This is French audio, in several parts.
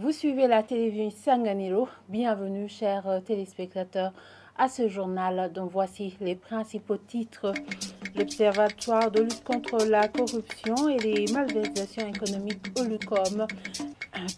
Vous suivez la télévision Sanganiro. Bienvenue, chers téléspectateurs, à ce journal dont voici les principaux titres. L'Observatoire de lutte contre la corruption et les malversations économiques OLUCOM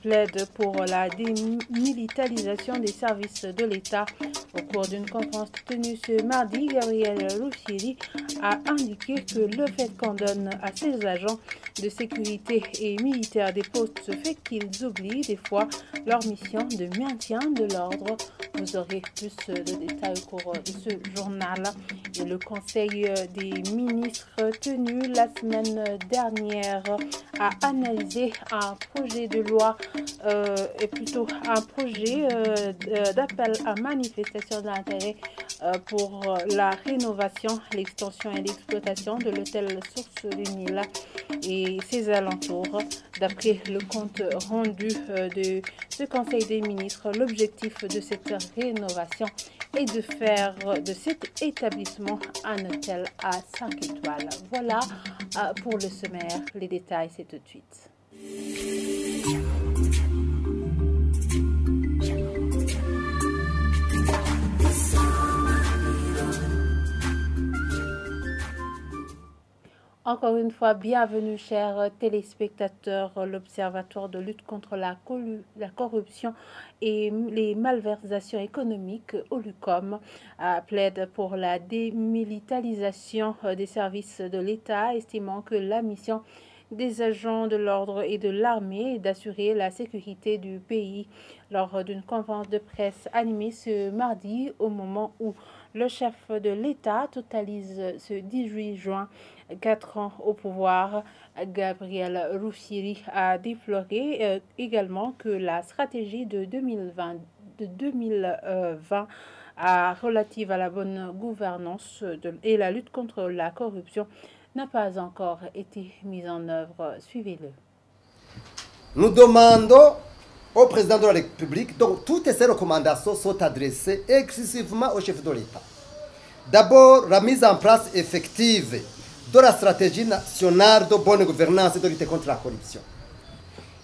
plaide pour la démilitarisation des services de l'État. Au cours d'une conférence tenue ce mardi, Gabriel Ruffieri a indiqué que le fait qu'on donne à ses agents de sécurité et militaires des postes fait qu'ils oublient des fois leur mission de maintien de l'ordre. Vous aurez plus de détails au cours de ce journal. Et le Conseil des ministres tenu la semaine dernière a analysé un projet de loi et plutôt un projet d'appel à manifestation d'intérêt pour la rénovation, l'extension et l'exploitation de l'hôtel Source du Nil et ses alentours. D'après le compte rendu de ce Conseil des ministres, l'objectif de cette rénovation est de faire de cet établissement un hôtel à 5 étoiles. Voilà pour le sommaire. Les détails, c'est tout de suite. Encore une fois, bienvenue, chers téléspectateurs. L'Observatoire de lutte contre la corruption et les malversations économiques, OLUCOM, plaide pour la démilitarisation des services de l'État, estimant que la mission des agents de l'ordre et de l'armée est d'assurer la sécurité du pays. Lors d'une conférence de presse animée ce mardi, au moment où le chef de l'État totalise ce 18 juin 4 ans au pouvoir, Gabriel Ruffieri a déploré également que la stratégie de 2020 relative à la bonne gouvernance et la lutte contre la corruption n'a pas encore été mise en œuvre. Suivez-le. Nous demandons au président de la République, donc toutes ces recommandations sont adressées exclusivement au chef de l'État. D'abord, la mise en place effective de la stratégie nationale de bonne gouvernance et de lutte contre la corruption.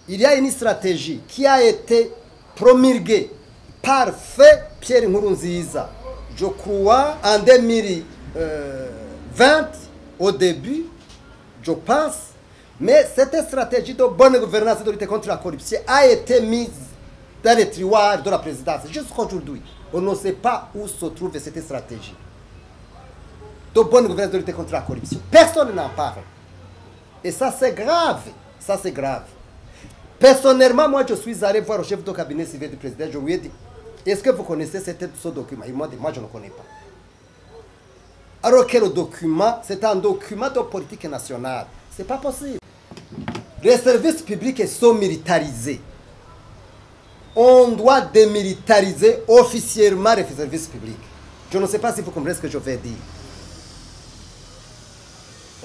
Il y a une stratégie qui a été promulguée par feu Pierre Nkurunziza, je crois, en 2020, au début, je pense, mais cette stratégie de bonne gouvernance et de lutte contre la corruption a été mise dans les tiroirs de la présidence. Jusqu'à aujourd'hui, on ne sait pas où se trouve cette stratégie de bonne gouvernance de lutte contre la corruption. Personne n'en parle. Et ça, c'est grave. Ça, c'est grave. Personnellement, moi, je suis allé voir le chef de cabinet civil du président. Je lui ai dit, est-ce que vous connaissez ce document? Il m'a dit, moi, je ne connais pas. Alors que le document, c'est un document de politique nationale. Ce n'est pas possible. Les services publics sont militarisés. On doit démilitariser officiellement les services publics. Je ne sais pas si vous comprenez ce que je veux dire.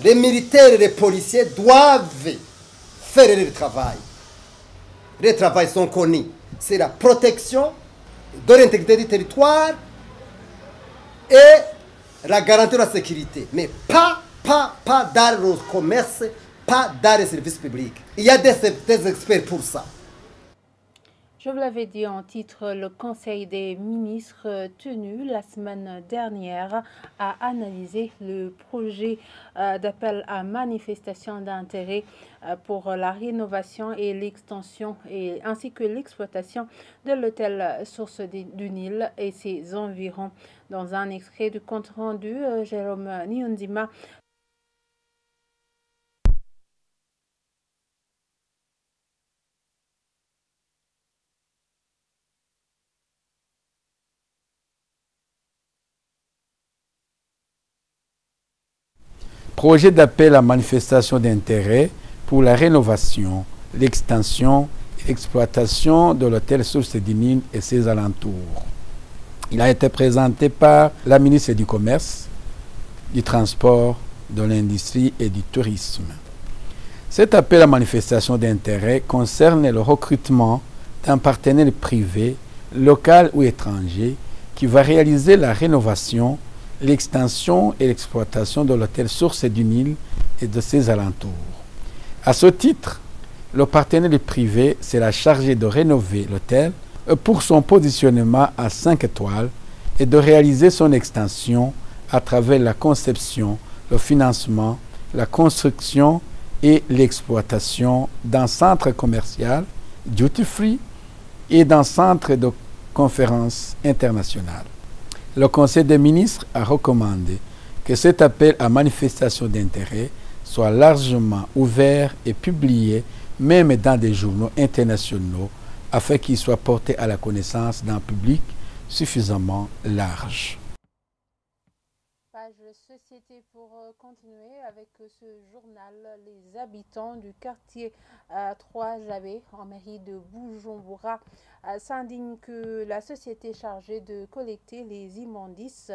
Les militaires et les policiers doivent faire le travail. Les travaux sont connus. C'est la protection de l'intégrité du territoire et la garantie de la sécurité. Mais pas dans le commerce, pas dans les services publics. Il y a des experts pour ça. Je vous l'avais dit en titre, le Conseil des ministres tenu la semaine dernière a analysé le projet d'appel à manifestation d'intérêt pour la rénovation et l'extension ainsi que l'exploitation de l'hôtel Source du Nil et ses environs. Dans un extrait du compte rendu, Jérôme Niondima projet d'appel à manifestation d'intérêt pour la rénovation, l'extension et l'exploitation de l'hôtel Source du Nil et ses alentours. Il a été présenté par la ministre du Commerce, du Transport, de l'Industrie et du Tourisme. Cet appel à manifestation d'intérêt concerne le recrutement d'un partenaire privé, local ou étranger, qui va réaliser la rénovation, l'extension et l'exploitation de l'hôtel Source du Nil et de ses alentours. À ce titre, Le partenaire privé sera chargé de rénover l'hôtel pour son positionnement à 5 étoiles et de réaliser son extension à travers la conception, le financement, la construction et l'exploitation d'un centre commercial duty-free et d'un centre de conférences internationales. Le Conseil des ministres a recommandé que cet appel à manifestation d'intérêt soit largement ouvert et publié même dans des journaux internationaux afin qu'il soit porté à la connaissance d'un public suffisamment large. Page société pour continuer avec ce journal. Les habitants du quartier 3Jabé en mairie de Bujumbura s'indignent que la société chargée de collecter les immondices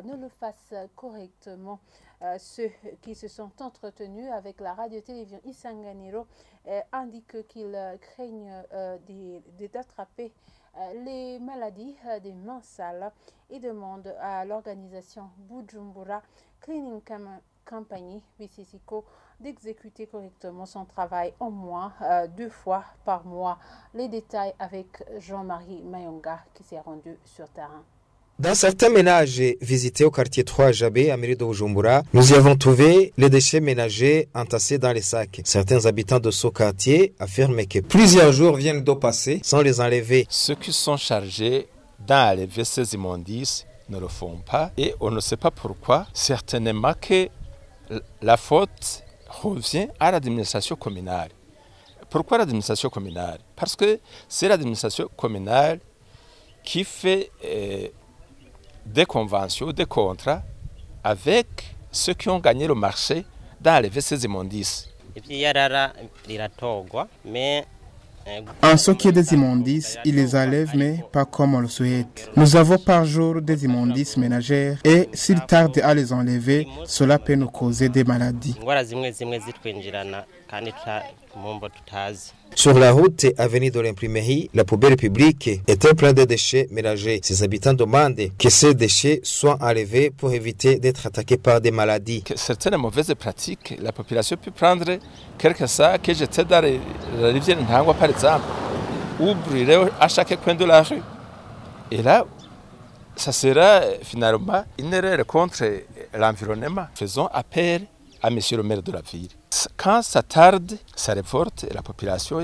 ne le fasse correctement. Ceux qui se sont entretenus avec la radio-télévision Isanganiro indiquent qu'ils craignent d'attraper les maladies des mains sales et demandent à l'organisation Bujumbura Cleaning Company BCCCO d'exécuter correctement son travail au moins 2 fois par mois. Les détails avec Jean-Marie Mayonga qui s'est rendu sur terrain. Dans certains ménages visités au quartier 3Jabé à mairie de Bujumbura, nous y avons trouvé les déchets ménagers entassés dans les sacs. Certains habitants de ce quartier affirment que plusieurs jours viennent de passer sans les enlever. Ceux qui sont chargés d'enlever ces immondices ne le font pas et on ne sait pas pourquoi. Certainement que la faute revient à l'administration communale. Pourquoi l'administration communale? Parce que c'est l'administration communale qui fait des conventions, des contrats avec ceux qui ont gagné le marché d'enlever ces immondices. En ce qui est des immondices, ils les enlèvent, mais pas comme on le souhaite. Nous avons par jour des immondices ménagères et s'ils tardent à les enlever, cela peut nous causer des maladies. Sur la route avenue de l'imprimerie, la poubelle publique était pleine de déchets mélangés. Ces habitants demandent que ces déchets soient enlevés pour éviter d'être attaqués par des maladies. Certaines mauvaises pratiques, la population peut prendre quelques sacs que jeter dans la rivière Ntangwa par exemple, ou brûler à chaque coin de la rue. Et là, ça sera finalement une erreur contre l'environnement. Faisons appel à monsieur le maire de la ville. Quand ça tarde, ça révolte la population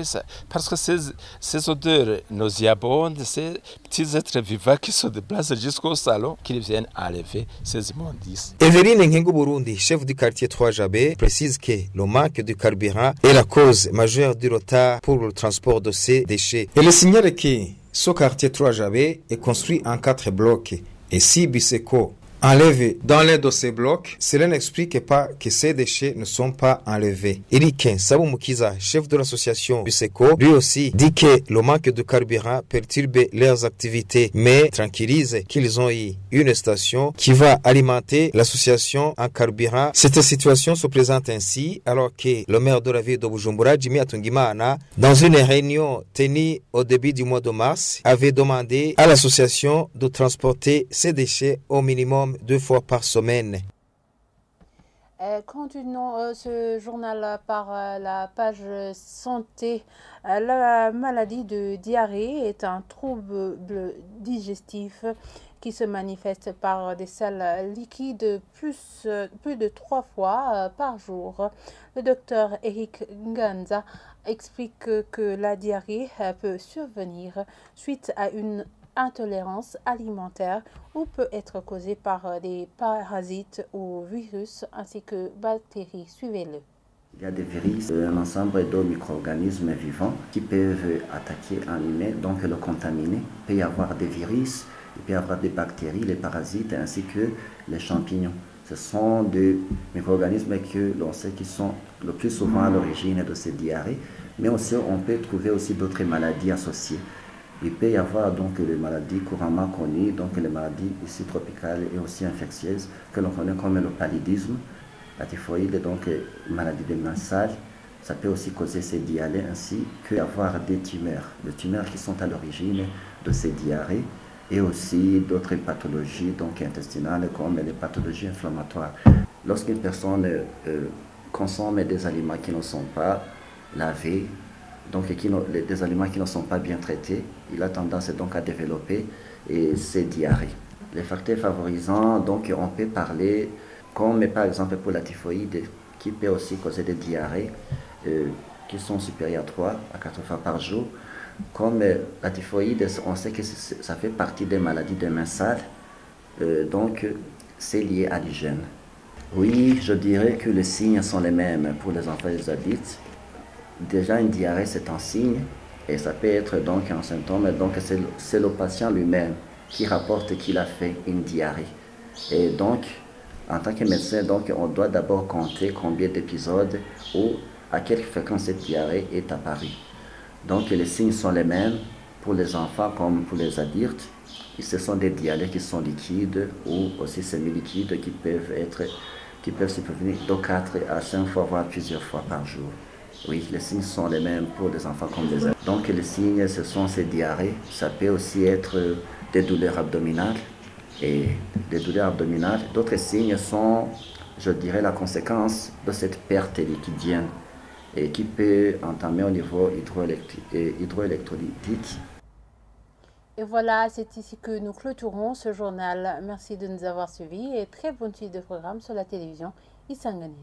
parce que ces odeurs nauséabondes, ces petits êtres vivants qui se déplacent jusqu'au salon, qu'ils viennent enlever ces immondices. Evelyne Nkengu Burundi, chef du quartier 3Jabé, précise que le manque de carburant est la cause majeure du retard pour le transport de ces déchets. Elle signale que ce quartier 3Jabé est construit en 4 blocs et si BCCCO enlevé dans l'un de ces blocs, cela n'explique pas que ces déchets ne sont pas enlevés. Eric Sabumukiza, chef de l'association BCCCO, lui aussi dit que le manque de carburant perturbe leurs activités, mais tranquillise qu'ils ont eu une station qui va alimenter l'association en carburant. Cette situation se présente ainsi alors que le maire de la ville de Bujumbura, Jimmy Atungimana, dans une réunion tenue au début du mois de mars, avait demandé à l'association de transporter ces déchets au minimum 2 fois par semaine. Continuons ce journal par la page santé. La maladie de diarrhée est un trouble digestif qui se manifeste par des selles liquides plus de 3 fois par jour. Le docteur Eric Nganza explique que la diarrhée peut survenir suite à une intolérance alimentaire ou peut être causée par des parasites ou virus ainsi que bactéries. Suivez-le. Il y a des virus, un ensemble de micro-organismes vivants qui peuvent attaquer un humain, donc le contaminer. Il peut y avoir des virus, il peut y avoir des bactéries, les parasites ainsi que les champignons. Ce sont des micro-organismes que l'on sait qui sont le plus souvent à l'origine de ces diarrhées, mais aussi on peut trouver aussi d'autres maladies associées. Il peut y avoir donc les maladies couramment connues, donc les maladies ici tropicales et aussi infectieuses que l'on connaît comme le paludisme, la typhoïde, donc maladie des mains sales. Ça peut aussi causer ces diarrhées ainsi qu'avoir des tumeurs qui sont à l'origine de ces diarrhées et aussi d'autres pathologies donc intestinales comme les pathologies inflammatoires. Lorsqu'une personne consomme des aliments qui ne sont pas lavés, donc des aliments qui ne sont pas bien traités, il a tendance donc à développer ces diarrhées. Les facteurs favorisants, donc on peut parler, comme par exemple pour la typhoïde, qui peut aussi causer des diarrhées qui sont supérieures à 3 à 4 fois par jour. Comme la typhoïde, on sait que ça fait partie des maladies des mains sales, donc c'est lié à l'hygiène. Oui, je dirais que les signes sont les mêmes pour les enfants et les adultes. Déjà, une diarrhée, c'est un signe, et ça peut être donc un symptôme, donc c'est le patient lui-même qui rapporte qu'il a fait une diarrhée. Et donc, en tant que médecin, donc, on doit d'abord compter combien d'épisodes ou à quelle fréquence cette diarrhée est apparue. Donc, les signes sont les mêmes pour les enfants comme pour les adultes. Et ce sont des diarrhées qui sont liquides ou aussi semi-liquides qui peuvent se prévenir de 4 à 5 fois, voire plusieurs fois par jour. Oui, les signes sont les mêmes pour les enfants comme les adultes. Donc, les signes, ce sont ces diarrhées. Ça peut aussi être des douleurs abdominales. Et des douleurs abdominales. D'autres signes sont, je dirais, la conséquence de cette perte liquidienne et qui peut entamer au niveau hydroélectrolytique. Et voilà, c'est ici que nous clôturons ce journal. Merci de nous avoir suivis et très bonne suite de programme sur la télévision Isanganiro.